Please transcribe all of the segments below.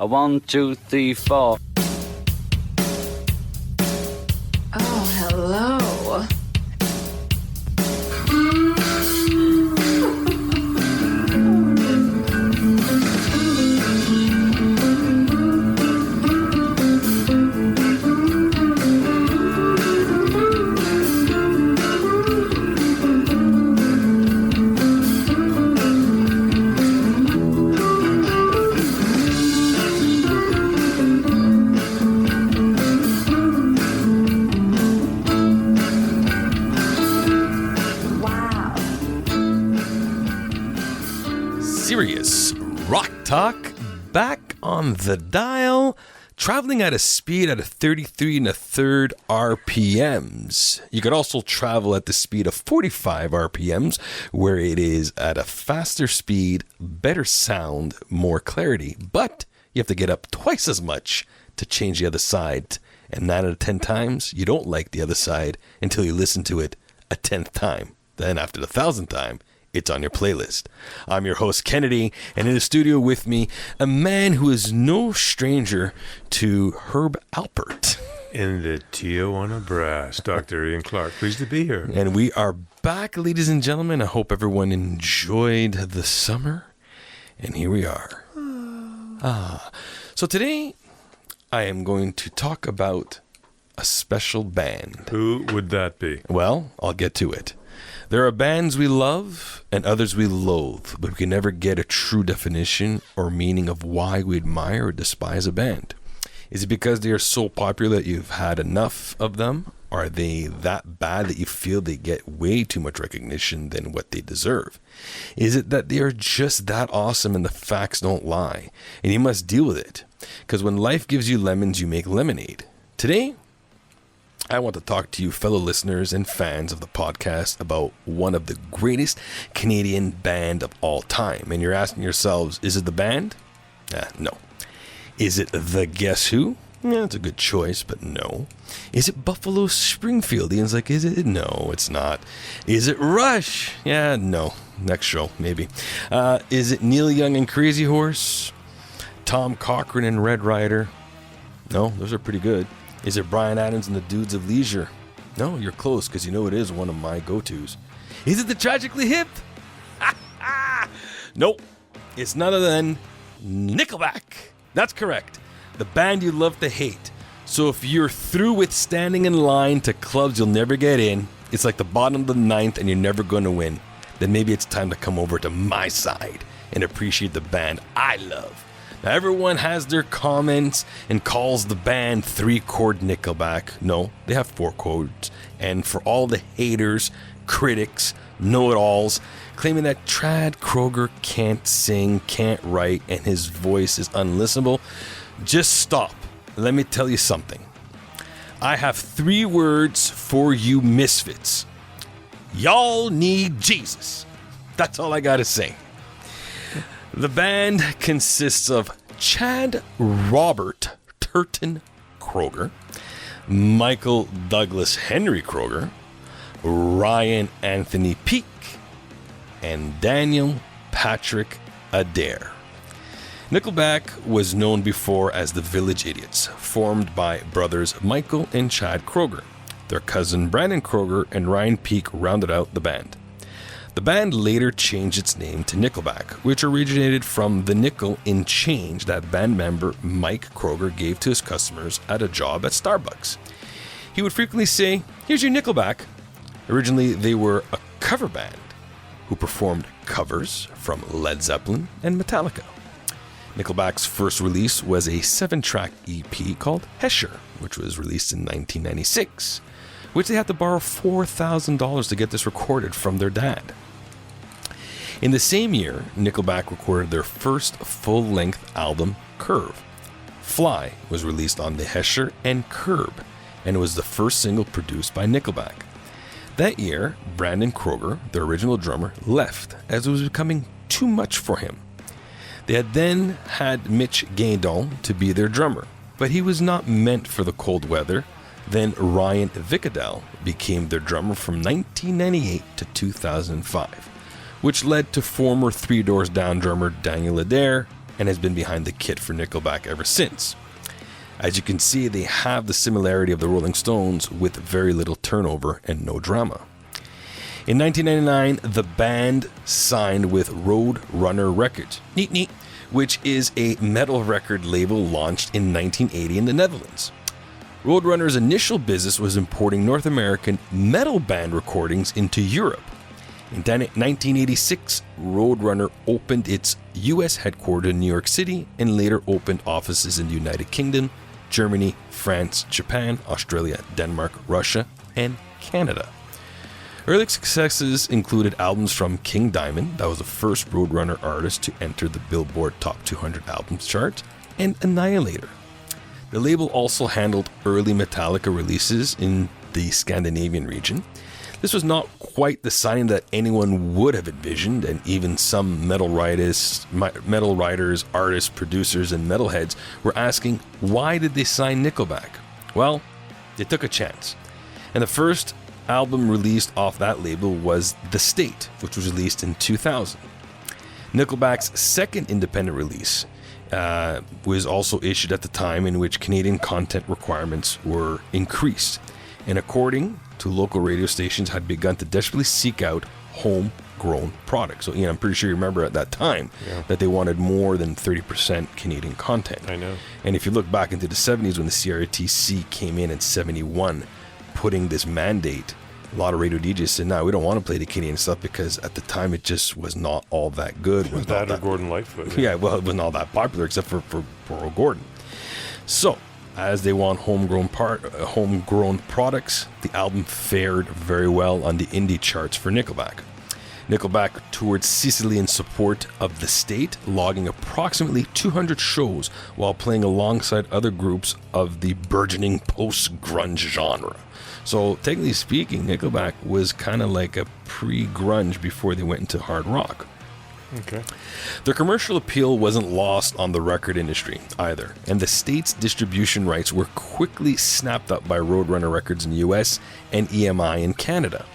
A 1, 2, 3, 4. Oh, hello. Serious rock talk back on the dial, traveling at a speed at a 33 1/3 RPMs. You could also travel at the speed of 45 RPMs, where it is at a faster speed, better sound, more clarity, but you have to get up twice as much to change the other side. And 9 out of 10 times, you don't like the other side until you listen to it a 10th time. Then after the 1,000th time, it's on your playlist. I'm your host, Kennedy, and in the studio with me, a man who is no stranger to Herb Alpert. In the Tijuana Brass, Dr. Ian Clark. Pleased to be here. And we are back, ladies and gentlemen. I hope everyone enjoyed the summer. And here we are. So today, I am going to talk about a special band. Who would that be? Well, I'll get to it. There are bands we love and others we loathe, but we can never get a true definition or meaning of why we admire or despise a band. Is it because they are so popular that you've had enough of them? Are they that bad that you feel they get way too much recognition than what they deserve? Is it that they are just that awesome and the facts don't lie, and you must deal with it? Because when life gives you lemons, you make lemonade. Today, I want to talk to you fellow listeners and fans of the podcast about one of the greatest Canadian band of all time. And you're asking yourselves, is it the band? No. Is it the Guess Who? Yeah, it's a good choice, but no. Is it Buffalo Springfield? Ian's like, is it? No, it's not. Is it Rush? Yeah, no. Next show, maybe. Is it Neil Young and Crazy Horse? Tom Cochrane and Red Rider? No, those are pretty good. Is it Bryan Adams and the Dudes of Leisure? No, you're close, because you know it is one of my go-tos. Is it the Tragically Hip? Nope. It's none other than Nickelback. That's correct. The band you love to hate. So if you're through with standing in line to clubs you'll never get in, it's like the bottom of the ninth and you're never going to win, then maybe it's time to come over to my side and appreciate the band I love. Now, everyone has their comments and calls the band 3-chord Nickelback. No, they have 4 chords. And for all the haters, critics, know-it-alls, claiming that Chad Kroeger can't sing, can't write, and his voice is unlistenable, just stop. Let me tell you something. I have 3 words for you misfits. Y'all need Jesus. That's all I gotta say. The band consists of Chad Robert Turton Kroeger, Michael Douglas Henry Kroeger, Ryan Anthony Peake, and Daniel Patrick Adair. Nickelback was known before as the Village Idiots, formed by brothers Michael and Chad Kroeger. Their cousin Brandon Kroeger and Ryan Peake rounded out the band. The band later changed its name to Nickelback, which originated from the nickel in change that band member Mike Kroeger gave to his customers at a job at Starbucks. He would frequently say, "Here's your Nickelback." Originally, they were a cover band who performed covers from Led Zeppelin and Metallica. Nickelback's first release was a 7-track EP called Hesher, which was released in 1996, which they had to borrow $4,000 to get this recorded from their dad. In the same year, Nickelback recorded their first full-length album, Curve. Fly was released on the Hesher and Curb, and it was the first single produced by Nickelback. That year, Brandon Kroeger, their original drummer, left as it was becoming too much for him. They had then had Mitch Gaydon to be their drummer, but he was not meant for the cold weather. Then Ryan Vicadell became their drummer from 1998 to 2005, which led to former Three Doors Down drummer Daniel Adair and has been behind the kit for Nickelback ever since. As you can see, they have the similarity of the Rolling Stones with very little turnover and no drama. In 1999, the band signed with Roadrunner Records, which is a metal record label launched in 1980 in the Netherlands. Roadrunner's initial business was importing North American metal band recordings into Europe. In 1986, Roadrunner opened its US headquarters in New York City and later opened offices in the United Kingdom, Germany, France, Japan, Australia, Denmark, Russia, and Canada. Early successes included albums from King Diamond, that was the first Roadrunner artist to enter the Billboard Top 200 Albums chart, and Annihilator. The label also handled early Metallica releases in the Scandinavian region. This was not quite the signing that anyone would have envisioned, and even some metal writers, artists, producers, and metalheads were asking, why did they sign Nickelback? Well, they took a chance. And the first album released off that label was The State, which was released in 2000. Nickelback's second independent release was also issued at the time in which Canadian content requirements were increased, and according to local radio stations, had begun to desperately seek out homegrown products. So, I'm pretty sure you remember at that time that they wanted more than 30% Canadian content. I know. And if you look back into the 70s when the CRTC came in 71, putting this mandate, a lot of radio DJs said, no, we don't want to play the Canadian stuff because at the time it just was not all that good. Was that or Gordon Lightfoot? Yeah, well, it wasn't all that popular except for Earl Gordon. So, as they want homegrown products, the album fared very well on the indie charts for Nickelback. Nickelback toured Sicily in support of The State, logging approximately 200 shows while playing alongside other groups of the burgeoning post-grunge genre. So, technically speaking, Nickelback was kind of like a pre-grunge before they went into hard rock. Okay. Their commercial appeal wasn't lost on the record industry either, and the State's distribution rights were quickly snapped up by Roadrunner Records in the US and EMI in Canada.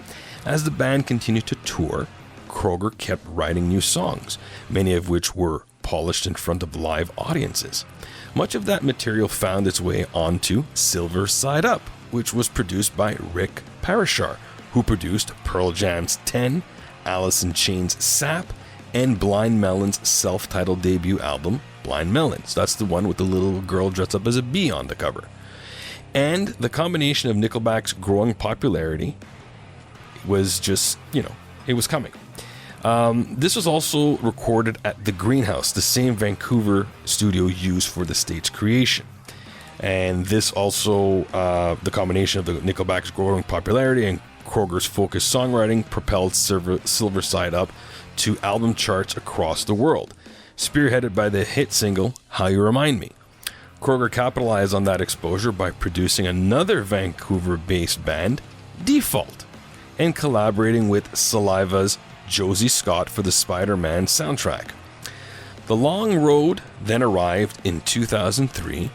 As the band continued to tour, Kroger kept writing new songs, many of which were polished in front of live audiences. Much of that material found its way onto Silver Side Up, which was produced by Rick Parashar, who produced Pearl Jam's 10, Alice in Chains' Sap, and Blind Melon's self-titled debut album, Blind Melons. That's the one with the little girl dressed up as a bee on the cover. And the combination of Nickelback's growing popularity was just, it was coming. This was also recorded at the Greenhouse, the same Vancouver studio used for the State's creation. And this also, the combination of the Nickelback's growing popularity and Kroger's focused songwriting propelled Silver Side Up to album charts across the world, spearheaded by the hit single, How You Remind Me. Kroger capitalized on that exposure by producing another Vancouver-based band, Default, and collaborating with Saliva's Josie Scott for the Spider-Man soundtrack. The Long Road then arrived in 2003,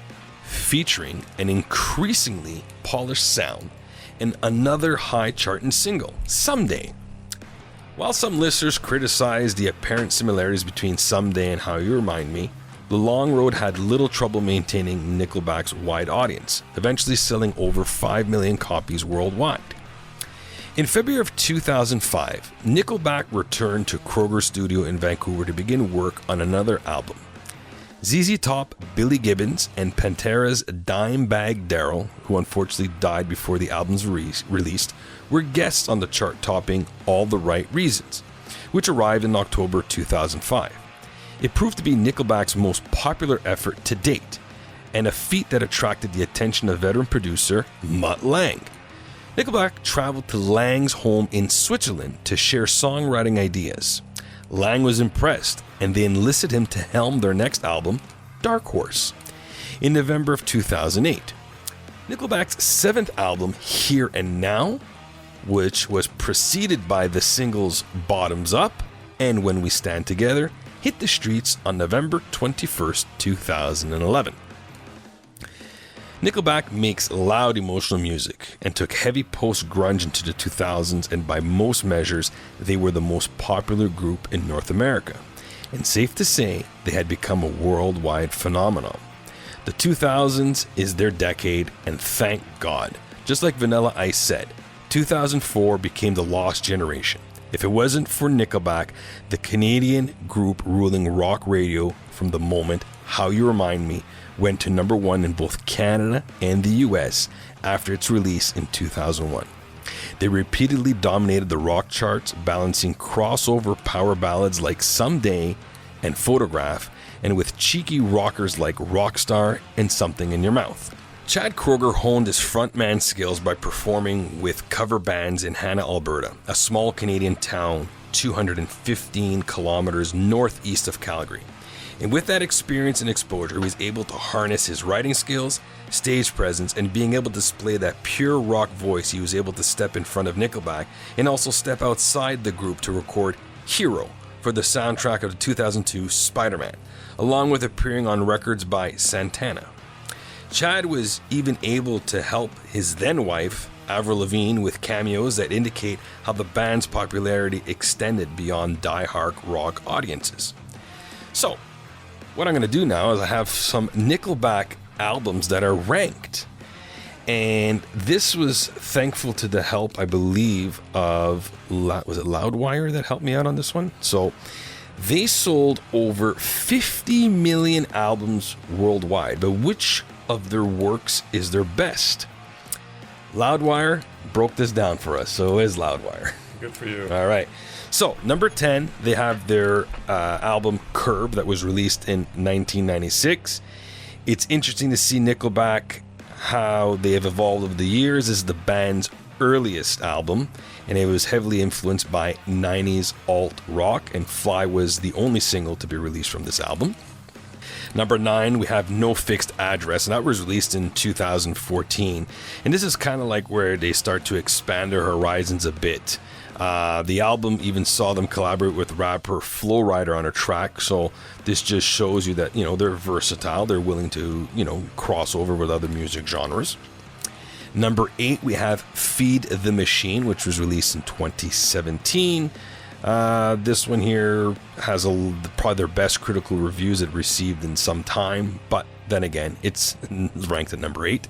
featuring an increasingly polished sound and another high-charting single, Someday. While some listeners criticized the apparent similarities between Someday and How You Remind Me, The Long Road had little trouble maintaining Nickelback's wide audience, eventually selling over 5 million copies worldwide. In February of 2005, Nickelback returned to Kroger Studio in Vancouver to begin work on another album. ZZ Top, Billy Gibbons, and Pantera's Dimebag Darrell, who unfortunately died before the album's released, were guests on the chart-topping All the Right Reasons, which arrived in October 2005. It proved to be Nickelback's most popular effort to date, and a feat that attracted the attention of veteran producer Mutt Lange. Nickelback traveled to Lange's home in Switzerland to share songwriting ideas. Lange was impressed, and they enlisted him to helm their next album, Dark Horse, in November of 2008. Nickelback's seventh album, Here and Now, which was preceded by the singles Bottoms Up and When We Stand Together, hit the streets on November 21st, 2011. Nickelback makes loud, emotional music and took heavy post-grunge into the 2000s, and by most measures, they were the most popular group in North America. and safe to say they had become a worldwide phenomenon. The 2000s is their decade, and thank God. Just like Vanilla Ice said, 2004 became the lost generation. If it wasn't for Nickelback, the Canadian group ruling rock radio from the moment How You Remind Me went to number one in both Canada and the US after its release in 2001. They repeatedly dominated the rock charts, balancing crossover power ballads like Someday and Photograph, and with cheeky rockers like Rockstar and Something in Your Mouth. Chad Kroeger honed his frontman skills by performing with cover bands in Hanna, Alberta, a small Canadian town 215 kilometers northeast of Calgary. And with that experience and exposure, he was able to harness his writing skills, stage presence, and being able to display that pure rock voice. He was able to step in front of Nickelback and also step outside the group to record Hero for the soundtrack of the 2002 Spider-Man, along with appearing on records by Santana. Chad was even able to help his then wife, Avril Lavigne, with cameos that indicate how the band's popularity extended beyond die-hard rock audiences. So, what I'm going to do now is I have some Nickelback albums that are ranked. And this was thankful to the help, I believe, of, was it Loudwire that helped me out on this one? So they sold over 50 million albums worldwide. But which of their works is their best? Loudwire broke this down for us, so it is Loudwire. Good for you. All right. So, number 10, they have their album Curb that was released in 1996. It's interesting to see Nickelback, how they have evolved over the years. This is the band's earliest album, and it was heavily influenced by 90s alt rock, and Fly was the only single to be released from this album. Number 9, we have No Fixed Address, and that was released in 2014. And this is kind of like where they start to expand their horizons a bit. The album even saw them collaborate with rapper Flo Rida on a track, so this just shows you that, they're versatile. They're willing to, cross over with other music genres. Number 8, we have Feed the Machine, which was released in 2017. This one here has probably their best critical reviews it received in some time, but then again, it's ranked at number 8.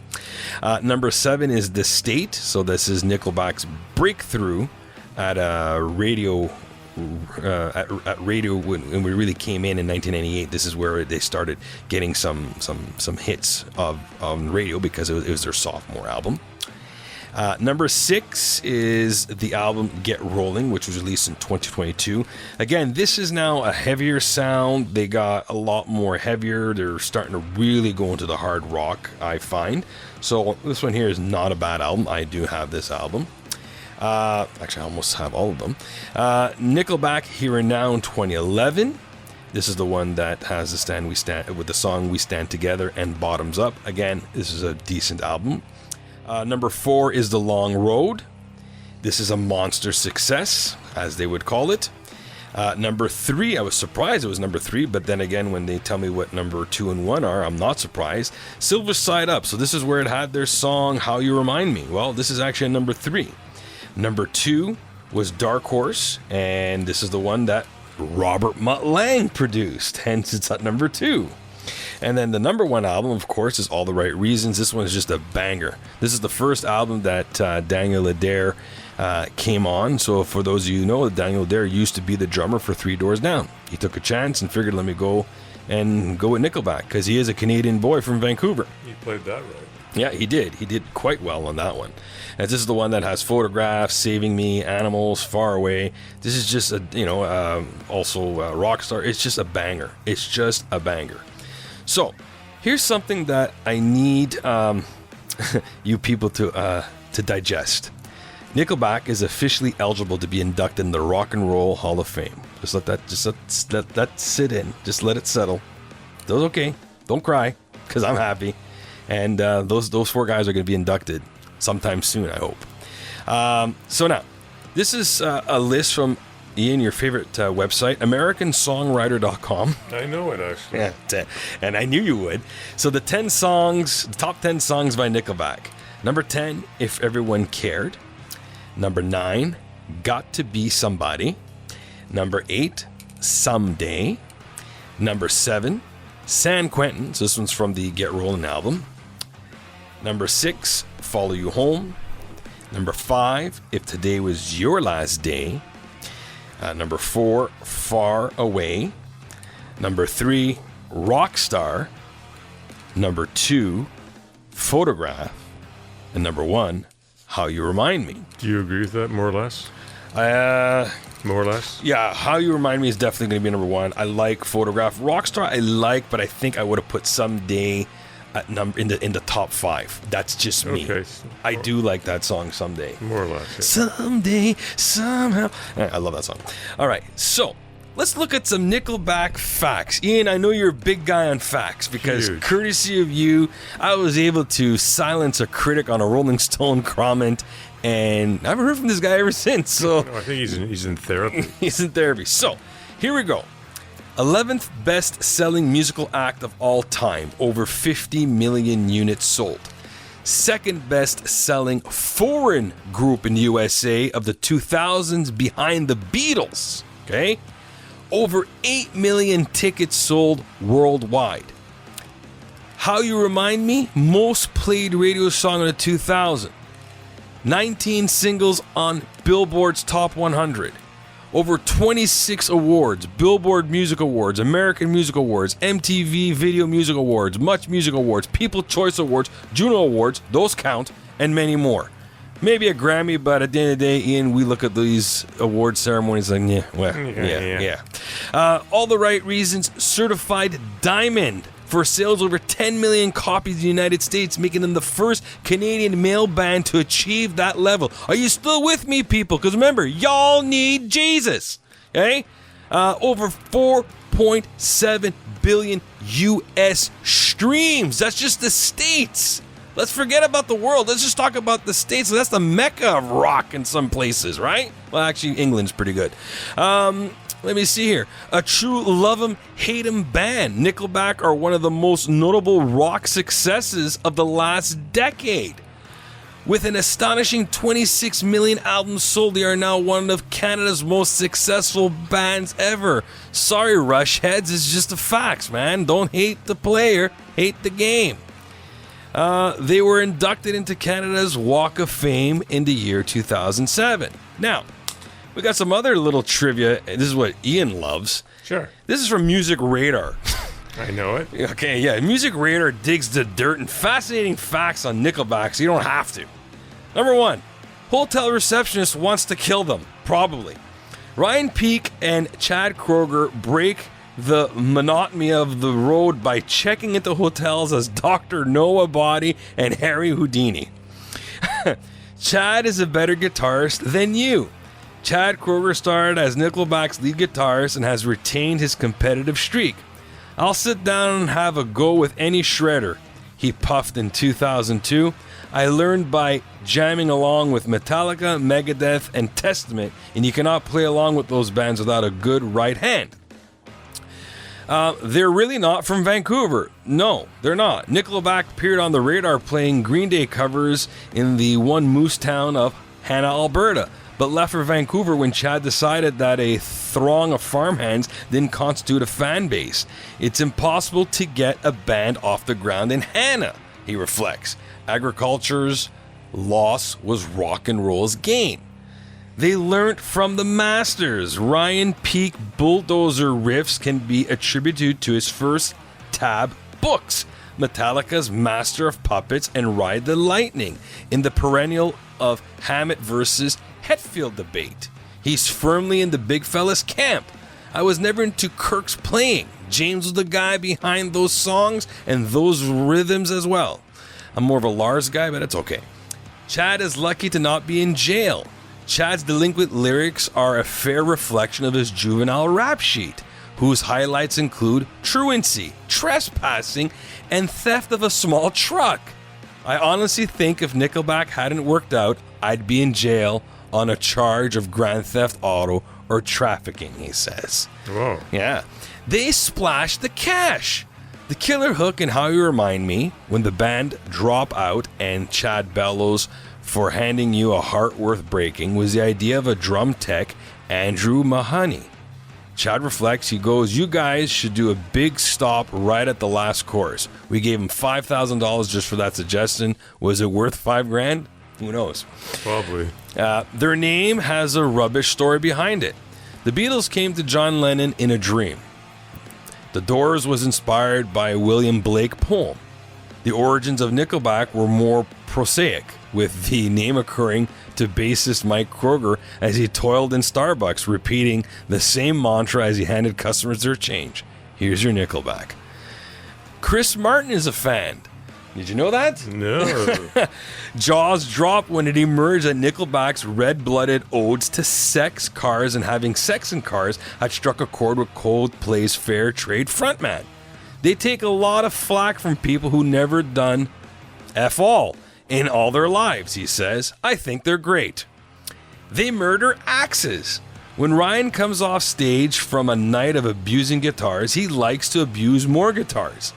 Number 7 is The State, so this is Nickelback's breakthrough at radio. At radio when we really came in 1998. This is where they started getting some hits on radio because it was their sophomore album. Number 6 is the album Get Rolling, which was released in 2022. Again, this is now a heavier sound. They got a lot more heavier. They're starting to really go into the hard rock, I find. So this one here is not a bad album. I do have this album. Actually, I almost have all of them. Nickelback, Here and Now in 2011. This is the one that has with the song We Stand Together and Bottoms Up. Again, this is a decent album. Number 4 is The Long Road. This is a monster success, as they would call it. Number 3, I was surprised it was number 3, but then again, when they tell me what number 2 and 1 are, I'm not surprised. Silver Side Up. So this is where it had their song How You Remind Me. Well, this is actually a number 3. Number 2 was Dark Horse, and this is the one that Robert Mutt Lange produced, hence it's at number 2. And then the number 1 album, of course, is All the Right Reasons. This one is just a banger. This is the first album that Daniel Adair came on. So for those of you who know, Daniel Adair used to be the drummer for Three Doors Down. He took a chance and figured, let me go with Nickelback, because he is a Canadian boy from Vancouver. He played that right. Yeah, he did. He did quite well on that one. And this is the one that has Photographs, Saving Me, Animals, Far Away. This is just also Rockstar. It's just a banger. It's just a banger. So, here's something that I need you people to digest. Nickelback is officially eligible to be inducted in the Rock and Roll Hall of Fame. Just let that sit in. Just let it settle. That's okay. Don't cry, because I'm happy. And those 4 guys are going to be inducted sometime soon, I hope. So now, this is a list from Ian, your favorite website, AmericanSongwriter.com. I know it, actually. Yeah, and I knew you would. So the top 10 songs by Nickelback. Number 10, If Everyone Cared. Number 9, Got to Be Somebody. Number 8, Someday. Number 7, San Quentin. So this one's from the Get Rollin' album. Number 6, Follow You Home. Number 5, If Today Was Your Last Day. Number 4, Far Away. Number 3, Rockstar. Number 2, Photograph. And number 1, How You Remind Me. Do you agree with that, more or less? More or less? Yeah, How You Remind Me is definitely going to be number 1. I like Photograph. Rockstar I like, but I think I would have put Someday at in the top 5. That's just me. Okay. I do like that song, Someday. More or less. Yeah. Someday, somehow. I love that song. All right, so let's look at some Nickelback facts. Ian, I know you're a big guy on facts because Huge. courtesy of you, I was able to silence a critic on a Rolling Stone comment, and I haven't heard from this guy ever since. So No, I think he's in therapy. he's in therapy. So here we go. 11th best-selling musical act of all time, over 50 million units sold. Second best-selling foreign group in the USA of the 2000s, behind the Beatles. Okay? Over 8 million tickets sold worldwide. How You Remind Me, most played radio song of the 2000. 19 singles on Billboard's Top 100. Over 26 awards, Billboard Music Awards, American Music Awards, MTV Video Music Awards, Much Music Awards, People's Choice Awards, Juno Awards, those count, and many more. Maybe a Grammy, but at the end of the day, Ian, we look at these award ceremonies like, yeah. All the right reasons, certified diamond for sales over 10 million copies in the United States, making them the first Canadian male band to achieve that level. Are you still with me, people? Because remember, y'all need Jesus. Okay? Over 4.7 billion U.S. streams. That's just the States. Let's forget about the world. Let's just talk about the States. That's the mecca of rock in some places, right? Well, actually, England's pretty good. Let me see here. A true love 'em, hate 'em band. Nickelback are one of the most notable rock successes of the last decade. With an astonishing 26 million albums sold, they are now one of Canada's most successful bands ever. Sorry, Rush heads, it's just the facts, man. Don't hate the player, hate the game. They were inducted into Canada's Walk of Fame in the year 2007. Now, we got some other little trivia. This is what Ian loves. Sure. This is from Music Radar. I know it. Okay, yeah. Music Radar digs the dirt and fascinating facts on Nickelback, so you don't have to. Number 1, hotel receptionist wants to kill them. Probably. Ryan Peake and Chad Kroeger break the monotony of the road by checking into hotels as Dr. Noah Body and Harry Houdini. Chad is a better guitarist than you. Chad Kroeger started as Nickelback's lead guitarist and has retained his competitive streak. I'll sit down and have a go with any shredder, he puffed in 2002. I learned by jamming along with Metallica, Megadeth, and Testament, and you cannot play along with those bands without a good right hand. They're really not from Vancouver. No, they're not. Nickelback appeared on the radar playing Green Day covers in the one moose town of Hanna, Alberta, but left for Vancouver when Chad decided that a throng of farmhands didn't constitute a fan base. It's impossible to get a band off the ground in Hanna, he reflects. Agriculture's loss was rock and roll's gain. They learnt from the masters. Ryan Peake bulldozer riffs can be attributed to his first Tab books, Metallica's Master of Puppets and Ride the Lightning, in the perennial of Hammett versus Hetfield debate. He's firmly in the big fella's camp. I was never into Kirk's playing. James was the guy behind those songs and those rhythms as well. I'm more of a Lars guy, but it's okay. Chad is lucky to not be in jail. Chad's delinquent lyrics are a fair reflection of his juvenile rap sheet, whose highlights include truancy, trespassing, and theft of a small truck. I honestly think if Nickelback hadn't worked out, I'd be in jail on a charge of grand theft auto or trafficking, he says. Whoa. Yeah. They splashed the cash. The killer hook in How You Remind Me, when the band drop out and Chad bellows for handing you a heart worth breaking, was the idea of a drum tech, Andrew Mahoney. Chad reflects. He goes, "You guys should do a big stop right at the last chorus." We gave him $5,000 just for that suggestion. Was it worth $5,000? Who knows? Probably. Their name has a rubbish story behind it. The Beatles came to John Lennon in a dream. The Doors was inspired by a William Blake poem. The origins of Nickelback were more prosaic, with the name occurring to bassist Mike Kroger as he toiled in Starbucks, repeating the same mantra as he handed customers their change. "Here's your Nickelback." Chris Martin is a fan. Did you know that? No. Jaws dropped when it emerged that Nickelback's red-blooded odes to sex, cars, and having sex in cars had struck a chord with Coldplay's Fair Trade frontman. They take a lot of flack from people who never done F all in all their lives, he says. I think they're great. They murder axes. When Ryan comes off stage from a night of abusing guitars, he likes to abuse more guitars.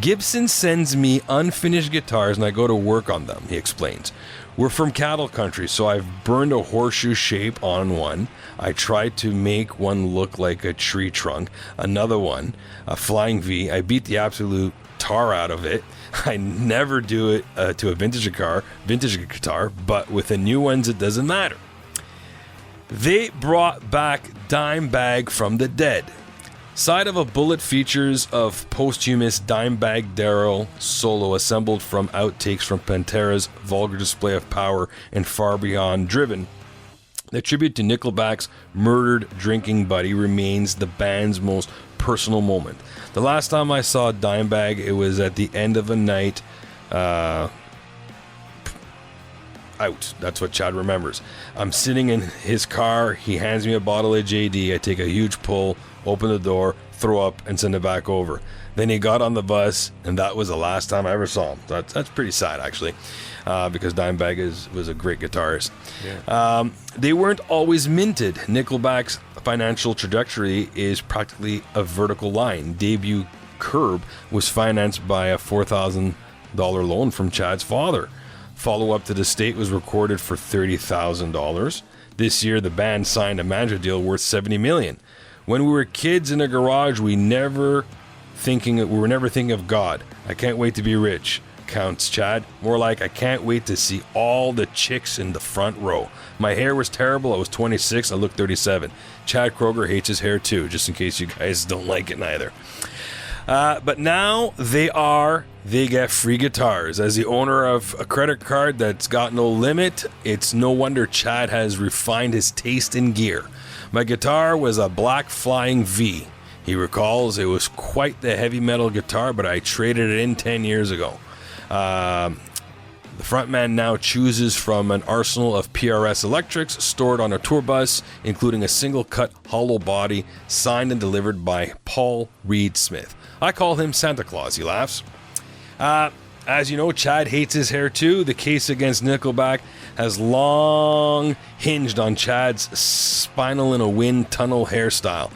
Gibson sends me unfinished guitars and I go to work on them, he explains. We're from cattle country, so I've burned a horseshoe shape on one. I tried to make one look like a tree trunk. Another one, a flying V. I beat the absolute tar out of it. I never do it to a vintage guitar, but with the new ones it doesn't matter. They brought back Dimebag from the dead. Side of a Bullet features of posthumous Dimebag Darrell solo assembled from outtakes from Pantera's vulgar display of power and Far Beyond Driven. The tribute to Nickelback's murdered drinking buddy remains the band's most personal moment. The last time I saw Dimebag, it was at the end of a night out. That's what Chad remembers. I'm sitting in his car. He hands me a bottle of JD. I take a huge pull, open the door, throw up, and send it back over. Then he got on the bus, and that was the last time I ever saw him. That's pretty sad, actually, because Dimebag was a great guitarist. Yeah. They weren't always minted. Nickelback's financial trajectory is practically a vertical line. Debut Curb was financed by a $4,000 loan from Chad's father. Follow-up to the State was recorded for $30,000. This year, the band signed a manager deal worth $70 million. When we were kids in a garage, we were never thinking of God. I can't wait to be rich, counts Chad. More like, I can't wait to see all the chicks in the front row. My hair was terrible. I was 26. I looked 37. Chad Kroger hates his hair too, just in case you guys don't like it neither. But now they get free guitars. As the owner of a credit card that's got no limit, it's no wonder Chad has refined his taste in gear. My guitar was a black Flying V. He recalls it was quite the heavy metal guitar, but I traded it in 10 years ago. The frontman now chooses from an arsenal of PRS electrics stored on a tour bus, including a single-cut hollow body signed and delivered by Paul Reed Smith. I call him Santa Claus, he laughs. As you know, Chad hates his hair too. The case against Nickelback has long hinged on Chad's spinal in a wind tunnel hairstyle.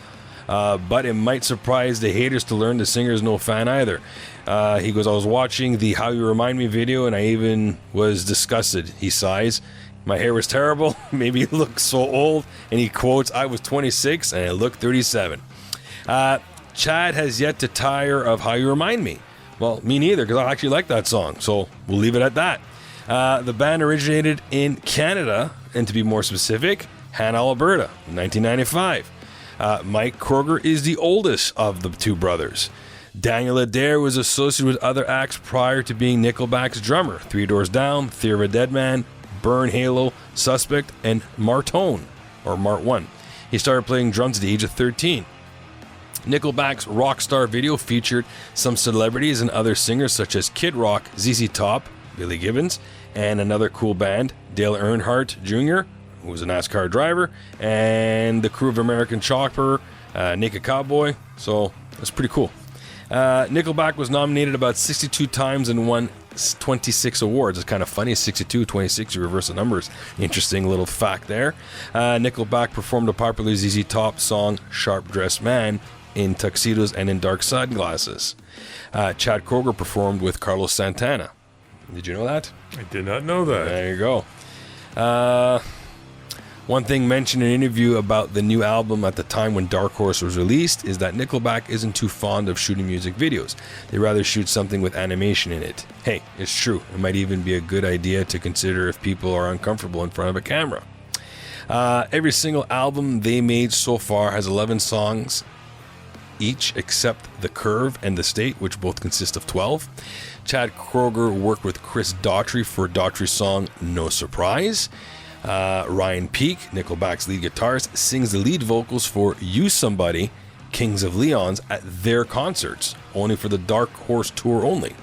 But it might surprise the haters to learn the singer is no fan either. He goes, I was watching the How You Remind Me video and I even was disgusted. He sighs. My hair was terrible. Maybe it looked so old. And he quotes, I was 26 and I look 37. Chad has yet to tire of How You Remind Me. Well, me neither, because I actually like that song. So we'll leave it at that. The band originated in Canada, and to be more specific, Hannah, Alberta, in 1995. Mike Kroger is the oldest of the two brothers. Daniel Adair was associated with other acts prior to being Nickelback's drummer. Three Doors Down, Theory of a Dead Man, Burn Halo, Suspect, and Martone, or Mart 1. He started playing drums at the age of 13. Nickelback's Rockstar video featured some celebrities and other singers such as Kid Rock, ZZ Top, Billy Gibbons, and another cool band, Dale Earnhardt Jr., who was a NASCAR driver, and the crew of American Chopper, Naked Cowboy. So that's pretty cool. Nickelback was nominated about 62 times and won 26 awards. It's kind of funny, 62, 26, you reverse the numbers. Interesting little fact there. Nickelback performed a popular ZZ Top song, Sharp Dressed Man, in tuxedos and in dark sunglasses. Chad Kroger performed with Carlos Santana. Did you know that? I did not know that. There you go. One thing mentioned in an interview about the new album at the time when Dark Horse was released is that Nickelback isn't too fond of shooting music videos. They rather shoot something with animation in it. Hey, it's true. It might even be a good idea to consider if people are uncomfortable in front of a camera. Every single album they made so far has 11 songs each, except The Curve and The State, which both consist of 12. Chad Kroeger worked with Chris Daughtry for Daughtry's song No Surprise. Ryan Peake, Nickelback's lead guitarist, sings the lead vocals for You Somebody, Kings of Leon's, at their concerts, only for the Dark Horse tour only.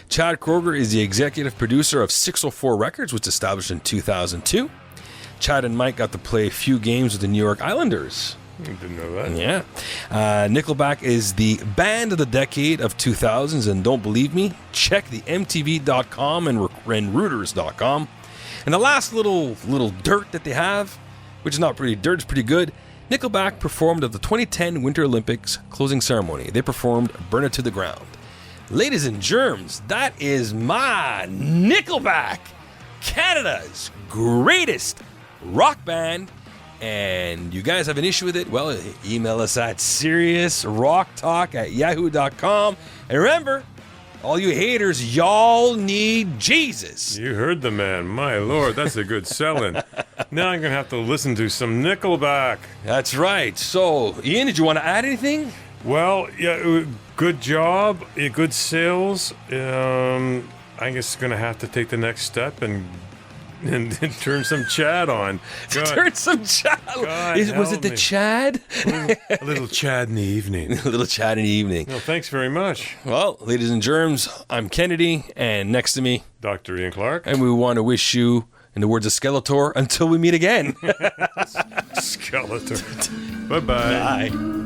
Chad Kroeger is the executive producer of 604 Records, which was established in 2002. Chad and Mike got to play a few games with the New York Islanders. I didn't know that. Yeah. Nickelback is the band of the decade of 2000s, and don't believe me? Check the MTV.com and Reuters.com. And the last little dirt that they have, which is not pretty dirt, it's pretty good. Nickelback performed at the 2010 Winter Olympics closing ceremony. They performed Burn It to the Ground. Ladies and germs, that is my Nickelback, Canada's greatest rock band. And you guys have an issue with it? Well, email us at seriousrocktalk@yahoo.com. And remember, all you haters, y'all need Jesus. You heard the man. My Lord, that's a good selling. Now I'm going to have to listen to some Nickelback. That's right. So, Ian, did you want to add anything? Well, yeah, good job. Good sales. I guess going to have to take the next step and turn some Chad on. Turn some Chad. Was it the me. Chad? A little Chad in the evening. A little Chad in the evening. Well, thanks very much. Well, ladies and germs, I'm Kennedy, and next to me, Dr. Ian Clark. and we want to wish you, in the words of Skeletor, until we meet again. Skeletor. Bye-bye. Bye.